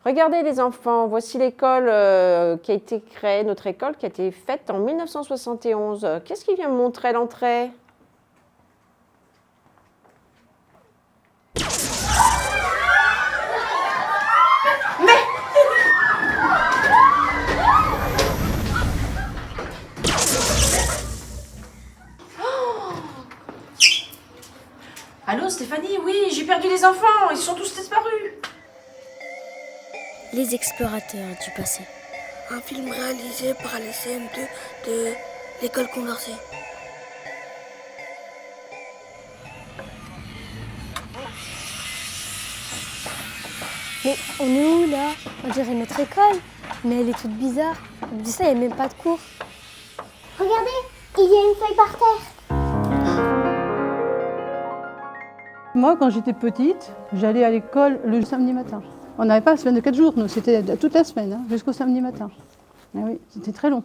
Regardez les enfants, voici l'école qui a été créée, notre école qui a été faite en 1971. Qu'est-ce qui vient me montrer l'entrée? Allô Stéphanie, oui, j'ai perdu les enfants, ils sont tous disparus. Les explorateurs du passé. Un film réalisé par les CM2 de l'école Condorcet. Mais on est où là? On dirait notre école. Mais elle est toute bizarre. En plus ça, il n'y a même pas de cours. Regardez, il y a une feuille par terre. Moi, quand j'étais petite, j'allais à l'école le samedi matin. On n'avait pas la semaine de 4 jours, nous, c'était toute la semaine, hein, jusqu'au samedi matin. Ah oui, c'était très long.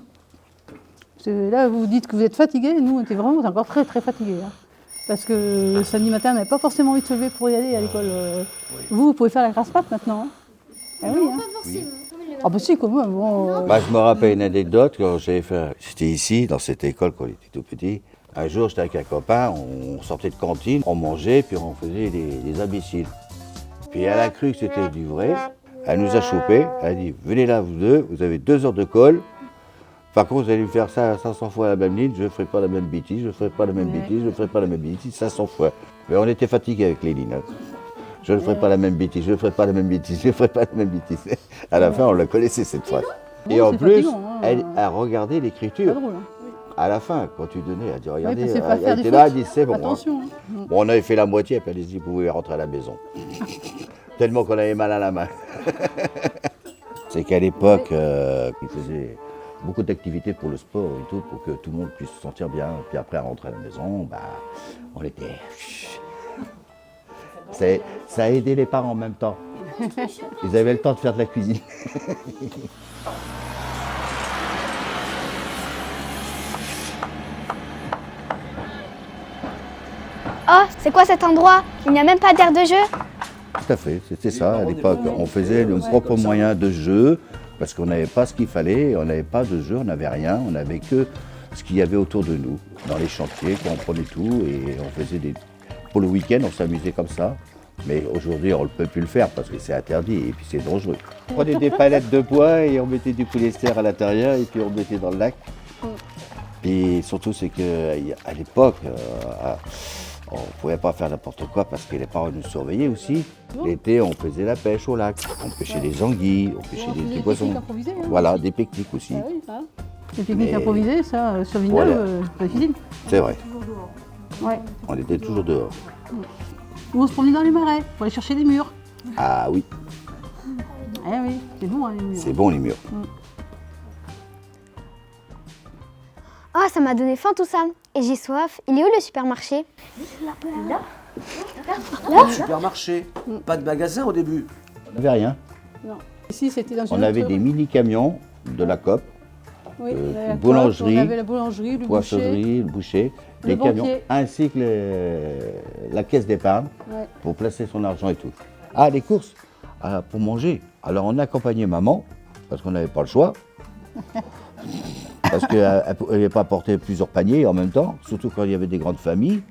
Là, vous dites que vous êtes fatigués, nous, on était vraiment encore très très fatigués. Hein, parce que le samedi matin, on n'avait pas forcément envie de se lever pour y aller à l'école. Vous pouvez faire la grasse mat maintenant. Hein. Ah oui, hein. Pas forcément. Ah bah si, quand même. Bon, Je me rappelle une anecdote quand j'étais ici, dans cette école, quand on était tout petit. Un jour, j'étais avec un copain, on sortait de cantine, on mangeait, puis on faisait des imbéciles. Puis elle a cru que c'était du vrai. Elle nous a chopés. Elle a dit, venez là, vous deux, vous avez 2 heures de colle. Par contre, vous allez me faire ça 500 fois la même ligne, je ne ferai pas la même bêtise, je ne ferai pas la même bêtise, je ne ferai pas la même bêtise 500 fois. Mais on était fatigués avec les lignes. Hein. Je ne ferai pas la même bêtise, je ne ferai pas la même bêtise, je ne ferai pas la même bêtise. À la fin, on la connaissait cette phrase. Et en plus, fatigant, hein. elle a regardé c'est l'écriture. pas drôle. Hein. À la fin, quand tu donnais, elle dit regardez, parce qu'il faut faire elle des était là, elle fautes. dit c'est bon. Attention. Hein. Hein. Bon, on avait fait la moitié, puis elle a dit vous pouvez rentrer à la maison. Tellement qu'on avait mal à la main. C'est qu'à l'époque, ils faisaient beaucoup d'activités pour le sport et tout, pour que tout le monde puisse se sentir bien. Puis après, à rentrer à la maison, on était. Ça a aidé les parents en même temps. Ils avaient le temps de faire de la cuisine. Oh, c'est quoi cet endroit? Il n'y a même pas d'aire de jeu? Tout à fait, c'était ça à l'époque. On faisait nos propres moyens de jeu parce qu'on n'avait pas ce qu'il fallait, on n'avait pas de jeu, on n'avait rien, on n'avait que ce qu'il y avait autour de nous. Dans les chantiers, on prenait tout et on faisait des. Pour le week-end, on s'amusait comme ça. Mais aujourd'hui, on ne peut plus le faire parce que c'est interdit et puis c'est dangereux. On prenait des palettes de bois et on mettait du polyester à l'intérieur et puis on mettait dans le lac. Et surtout, c'est qu'à l'époque, on ne pouvait pas faire n'importe quoi parce que les parents nous surveillaient aussi. L'été, on faisait la pêche au lac. On pêchait des anguilles, on pêchait des poissons. Improvisés, hein. Voilà, des pique-niques aussi. Ah oui, ça. Les pique-niques Mais- improvisés, ça, sur Villeneuve, Voilà. la cuisine. C'est vrai, Ouais. on était toujours dehors. Ou on se promenait dans les marais pour aller chercher des murs. Ah oui, Eh oui, c'est bon, hein, les murs. c'est bon les murs. Oh, ça m'a donné faim tout ça. Et j'ai soif. Il est où le supermarché? Supermarché, pas de magasin au début. On n'avait rien. Non. Ici, c'était dans une On avait autre- des mini-camions de la COP, oui, la boulangerie, coque, on avait la boulangerie, le boucher. poissonnerie, le boucher, Le des camions, banquier. ainsi que la caisse d'épargne Ouais. pour placer son argent et tout. Ah, les courses pour manger. Alors on accompagnait maman, parce qu'on n'avait pas le choix. Parce qu'elle ne pouvait pas porter plusieurs paniers en même temps, surtout quand il y avait des grandes familles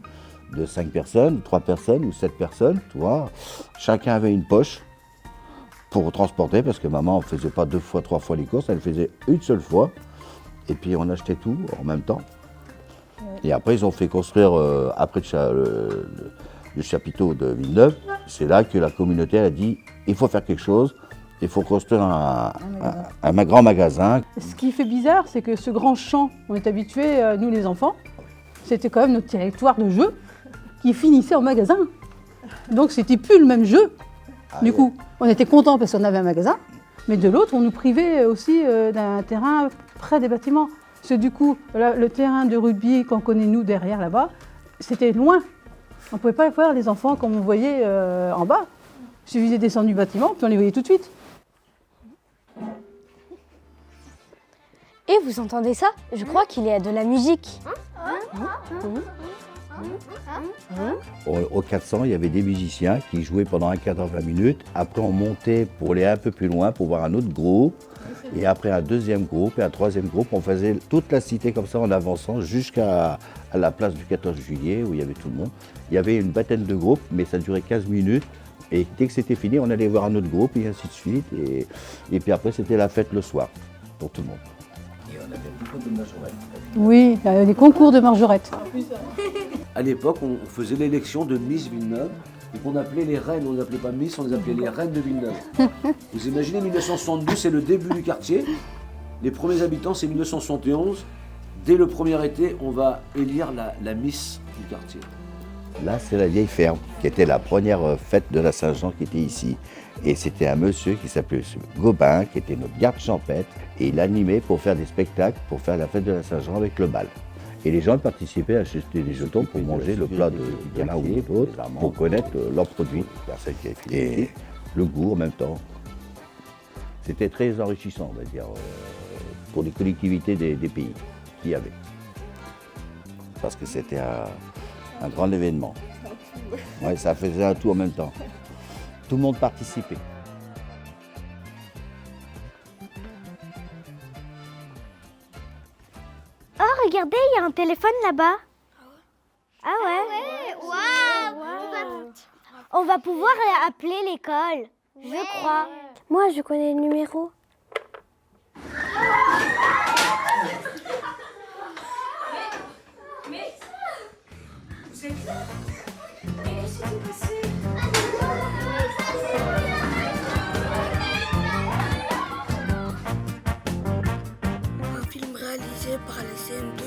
de 5 personnes, 3 personnes ou 7 personnes, tu vois. Chacun avait une poche pour transporter, parce que maman ne faisait pas 2 fois, 3 fois les courses, elle faisait une seule fois. Et puis on achetait tout en même temps. Et après, ils ont fait construire, après le chapiteau de Villeneuve, c'est là que la communauté a dit, il faut faire quelque chose, il faut construire un grand magasin. Ce qui fait bizarre, c'est que ce grand champ, on est habitués, nous les enfants, c'était quand même notre territoire de jeu qui finissait en magasin. Donc c'était plus le même jeu. Du coup, on était contents parce qu'on avait un magasin, mais de l'autre, on nous privait aussi d'un terrain près des bâtiments. Parce que du coup, le terrain de rugby qu'on connaît nous derrière là-bas, c'était loin. On ne pouvait pas voir les enfants comme on voyait en bas. Il suffisait de descendre du bâtiment, puis on les voyait tout de suite. Et vous entendez ça? Je crois qu'il y a de la musique. Au 400, il y avait des musiciens qui jouaient pendant un quart d'heure, 20 minutes. Après, on montait pour aller un peu plus loin, pour voir un autre groupe. Et après, un deuxième groupe et un troisième groupe. On faisait toute la cité comme ça en avançant jusqu'à la place du 14 juillet où il y avait tout le monde. Il y avait une vingtaine de groupes, mais ça durait 15 minutes. Et dès que c'était fini, on allait voir un autre groupe et ainsi de suite. Et puis après, c'était la fête le soir pour tout le monde. Et on avait beaucoup de majorettes. Oui, il y avait des concours de margerette. À l'époque, on faisait l'élection de Miss Villeneuve. Et qu'on appelait les reines, on ne les appelait pas Miss, on les appelait les reines de Villeneuve. Vous imaginez, 1972, c'est le début du quartier. Les premiers habitants, c'est 1971. Dès le premier été, on va élire la Miss du quartier. Là, c'est la vieille ferme, qui était la première fête de la Saint-Jean qui était ici. Et c'était un monsieur qui s'appelait M. Gobin, qui était notre garde champêtre. Et il animait pour faire des spectacles, pour faire la fête de la Saint-Jean avec le bal. Et les gens participaient à acheter des jetons pour manger le plat de Diana ou d'autres, pour connaître leurs produits. Et le goût en même temps. C'était très enrichissant, on va dire, pour les collectivités des pays qu'il y avait. Parce que c'était un grand événement. Ouais, ça faisait un tout en même temps. Tout le monde participait. Oh, regardez, il y a un téléphone là-bas. Ah ouais? Waouh! On va pouvoir appeler l'école, je crois. Moi, je connais le numéro. Mais vous êtes là? Mais qu'est-ce qui s'est passé? Un film réalisé par les CM2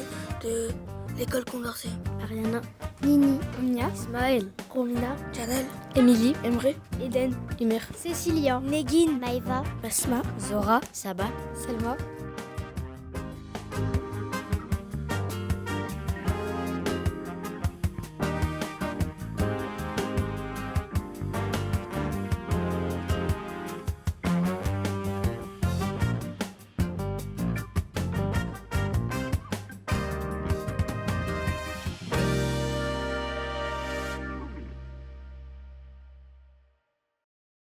de l'école Condorcet. Ariana, Nini, Omnia, Ismaël, Romina, Janelle, Émilie, Emre, Eden, Imer, Cécilia, Negin, Maïva, Basma, Zora, Saba, Selma,